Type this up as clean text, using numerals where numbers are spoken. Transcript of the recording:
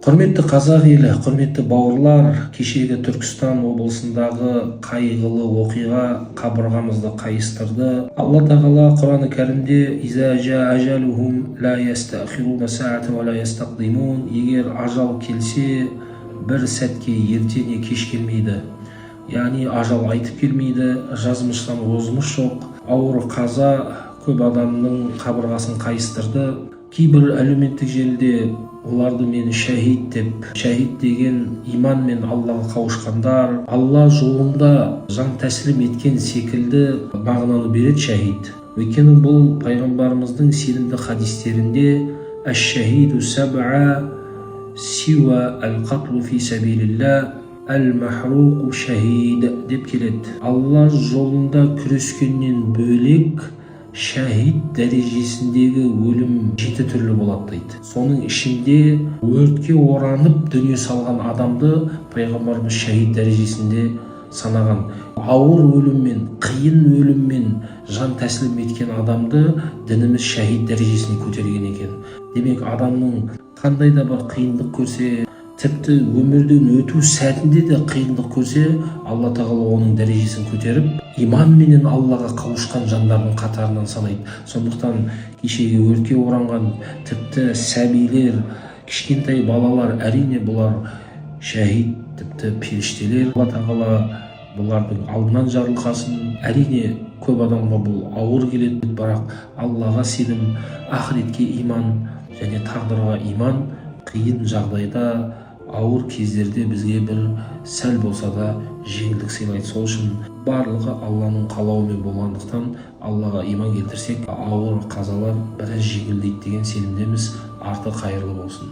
Құрметті қазақ елі, құрметті бауырлар, кешегі Түркістан облысындағы қайғылы оқиға қабырғамызды қайыстырды. Алла тағала Құран-ы Кәрімде «Иза жа ажалухум ла ястахируна саата ва ла ястақдимун» егер ажал келсе, бір сәтке ерте не кеш келмейді. Яғни ажал айтып келмейді, жазмыштан озмыш жоқ. Ауыр қаза көп адамның қабырғасын қайыстырды. Кейбір әлеуметтік желіде оларды мені шәһид деп, шәһид деген иман мен Аллаға қауышқандар, Алла жолында жан тәсілім еткен секілді мағынаны береді шәһид. Өйткені бұл пайғамбарымыздың сенімді хадистерінде әш-шәһиду саб'a сиуа әл-қатлу фи сабилилля әл-махруқу шәһид деп келеді. Алла жолында күрескеннен бөлек шәһид дәрежесіндегі өлім 7 түрлі болады дейді. Соның ішінде өртке оранып дүние салған адамды пайғамбарымыз шәһид дәрежесінде санаған. Ауыр өліммен, қиын өліммен жан тәсілім еткен адамды дініміз шәһид дәрежесіне көтерген екен. Демек адамның қандай да бір қиындық көрсе, тіпті өмірден өту сәтінде де қиындық көрсе, Алла тағала оның дәрежесін көтеріп, иман менен Аллаға қауышқан жандардың қатарынан санайды. Сондықтан кешегі өртке оранған тіпті сәбилер, кішкентай балалар, әрине бұлар шәһид, тіпті періштелер. Алла тағала бұлардың алдынан жарылқасын. Әрине көп адамға бұл ауыр келеді, бірақ Аллаға сенім, ақыретке иман және тағдырға иман қиын жағдайда, ауыр кездерде бізге бір сәл болса да жеңілдік сыйлайды. Сол үшін барлығы Алланың қалауымен болғандықтан Аллаға иман келтірсек, ауыр қазалар біраз жеңілдейді деген сенімдеміз. Арты қайырлы болсын.